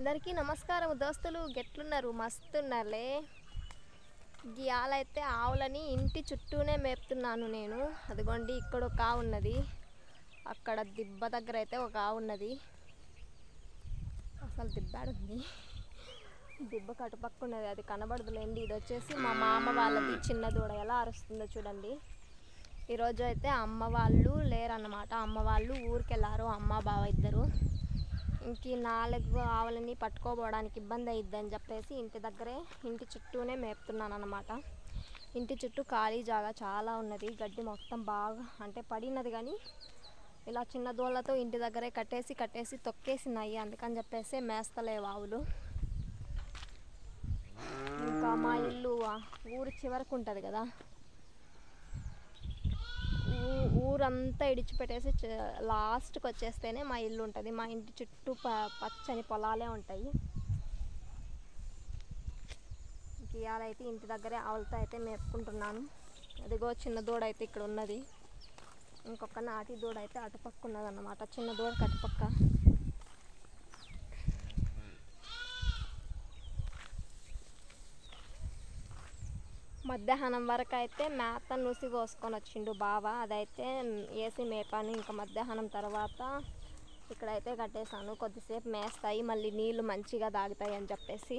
అందరికీ నమస్కారం దోస్తులు, గెట్లున్నారు? మస్తున్నారులే. గియాలైతే ఆవులని ఇంటి చుట్టూనే మేపుతున్నాను నేను. అదిగోండి, ఇక్కడ ఒక ఆవు ఉన్నది, అక్కడ దిబ్బ దగ్గర అయితే ఒక ఆవు ఉన్నది. అసలు దిబ్బాడుంది, దిబ్బ కటుపక్క ఉన్నది, అది కనబడదులేండి. ఇది వచ్చేసి మా మామ వాళ్ళది చిన్న దూడ. ఎలా అరుస్తుందో చూడండి. ఈరోజు అయితే అమ్మ వాళ్ళు లేరన్నమాట. అమ్మ వాళ్ళు ఊరికి వెళ్ళారు, అమ్మ బావ ఇద్దరు. ఇంక 4 ఆవులని పట్టుకోపోవడానికి ఇబ్బంది అయిద్దని చెప్పేసి ఇంటి చుట్టూనే మేపుతున్నాను అన్నమాట. ఇంటి చుట్టూ ఖాళీ జాగా చాలా ఉన్నది, గడ్డి మొత్తం బాగా అంటే పడినది, కానీ ఇలా చిన్న దూళ్ళతో ఇంటి దగ్గరే కట్టేసి తొక్కేసినాయి. అందుకని చెప్పేసి మేస్తలేవు ఆవులు. ఇంకా మా ఇల్లు ఊరు చివరకు ఉంటుంది కదా, ఊరంతా ఇడిచిపెట్టేసి లాస్ట్కి వచ్చేస్తేనే మా ఇల్లు ఉంటుంది. మా ఇంటి చుట్టూ పచ్చని పొలాలే ఉంటాయి. ఇవాళైతే ఇంటి దగ్గరే ఆవులతో అయితే మేపుకుంటున్నాను. అదిగో చిన్న దూడ అయితే ఇక్కడ ఉన్నది, ఇంకొక నాటి దూడ అయితే అటుపక్క ఉన్నదన్నమాట. చిన్న దూడకి అటుపక్క. మధ్యాహ్నం వరకు అయితే మేత నూసి కోసుకొని వచ్చిండు బావ, అదైతే వేసి మేపాను. ఇంకా మధ్యాహ్నం తర్వాత ఇక్కడైతే కట్టేశాను. కొద్దిసేపు మేస్తాయి, మళ్ళీ నీళ్ళు మంచిగా తాగుతాయి అని చెప్పేసి.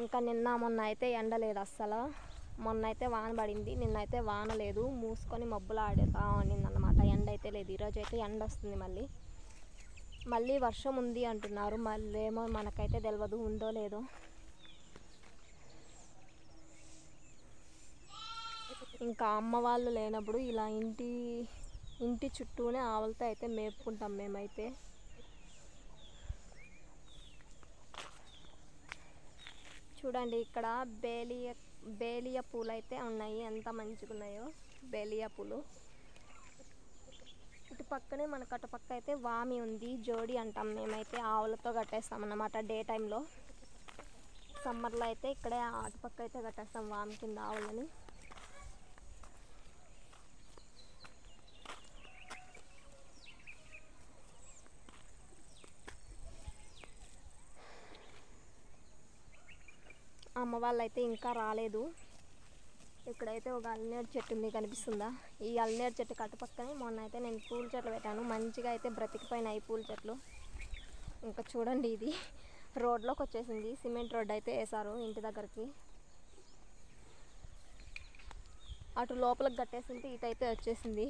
ఇంకా మొన్న అయితే ఎండ లేదు అస్సలు. మొన్న అయితే వాన పడింది, నిన్నైతే వాన లేదు, మూసుకొని మబ్బులు ఆడుతూ ఉన్నిందన్నమాట. ఎండ అయితే లేదు. ఈరోజు అయితే ఎండ వస్తుంది, మళ్ళీ వర్షం ఉంది అంటున్నారు. మళ్ళీ ఏమో మనకైతే తెలియదు, ఉందో లేదో. ఇంకా అమ్మ వాళ్ళు లేనప్పుడు ఇలా ఇంటి చుట్టూనే ఆవులతో అయితే మేపుకుంటాం మేమైతే. చూడండి, ఇక్కడ బేలియా పూలు అయితే ఉన్నాయి, ఎంత మంచిగా ఉన్నాయో బేలియా పూలు. ఇటు పక్కనే మనకు అటుపక్క అయితే వామి ఉంది, జోడి అంటాం మేమైతే. ఆవులతో కట్టేస్తాం అన్నమాట డే టైంలో. సమ్మర్లో అయితే ఇక్కడే అటుపక్క అయితే కట్టేస్తాం వామి కింద ఆవులని. అమ్మ వాళ్ళైతే ఇంకా రాలేదు. ఇక్కడైతే ఒక అల్నేరు చెట్టు ఉంది, కనిపిస్తుందా? ఈ అల్నేరు చెట్టు కట్టుపక్కనే మొన్న అయితే నేను పూల చెట్లు పెట్టాను, మంచిగా అయితే బ్రతికిపోయినాయి పూల చెట్లు. ఇంకా చూడండి, ఇది రోడ్లోకి వచ్చేసింది. సిమెంట్ రోడ్ అయితే వేశారు ఇంటి దగ్గరికి. అటు లోపలికి కట్టేసింటే ఇటైతే వచ్చేసింది.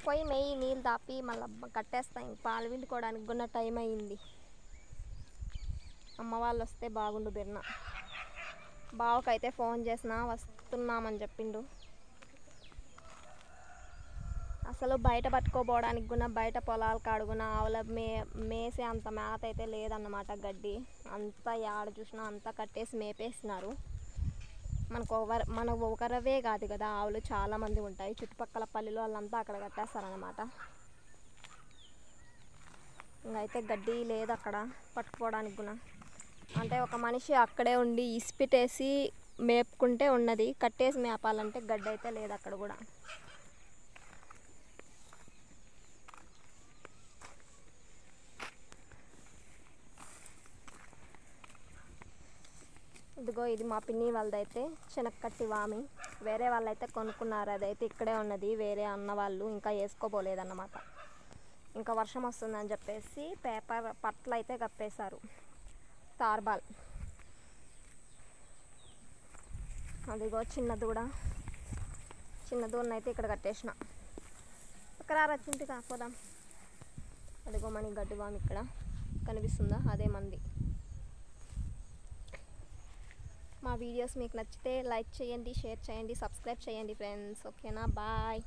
పోయి మెయ్యి నీళ్ళు తాపి మళ్ళీ కట్టేస్తా. ఇంక పాలు పిండుకోవడానికి కూడా టైం అయ్యింది. అమ్మ వాళ్ళు వస్తే బాగుండు. బిర్న బావకైతే ఫోన్ చేసినా వస్తున్నామని చెప్పిండు. అసలు బయట పట్టుకోపోవడానికి కూడా, బయట పొలాలు కాడుగున ఆవుల మేసే అంత మేత అయితే లేదన్నమాట. గడ్డి అంతా ఆడ చూసినా అంతా కట్టేసి మేపేసినారు. మనకు ఒకరవే కాదు కదా, ఆవులు చాలామంది ఉంటాయి. చుట్టుపక్కల పల్లెలు వాళ్ళంతా అక్కడ కట్టేస్తారనమాట. ఇంకైతే గడ్డి లేదు అక్కడ పట్టుకోవడానికి కూడా. అంటే ఒక మనిషి అక్కడే ఉండి ఇసిపెట్టేసి మేపుకుంటే ఉన్నది, కట్టేసి మేపాలంటే గడ్డి అయితే లేదు అక్కడ కూడా. ఇదిగో, ఇది మా పిన్ని వాళ్ళదైతే శనక్కట్టి వామి. వేరే వాళ్ళైతే కొనుక్కున్నారు, అదైతే ఇక్కడే ఉన్నది. వేరే అన్న వాళ్ళు ఇంకా వేసుకోపోలేదన్నమాట. ఇంకా వర్షం వస్తుందని చెప్పేసి పేపర్ పట్లు అయితే కప్పేశారు, తార్బాల్. అదిగో చిన్న దూడనైతే ఇక్కడ కట్టేసిన. ఇక్కడ రచ్చింటి కాకపోదాం. అదిగో మన గడ్డి వామి ఇక్కడ కనిపిస్తుందా, అదే మంది. మా వీడియోస్ మీకు నచ్చితే లైక్ చేయండి, షేర్ చేయండి, సబ్స్క్రైబ్ చేయండి ఫ్రెండ్స్. ఓకేనా? బాయ్.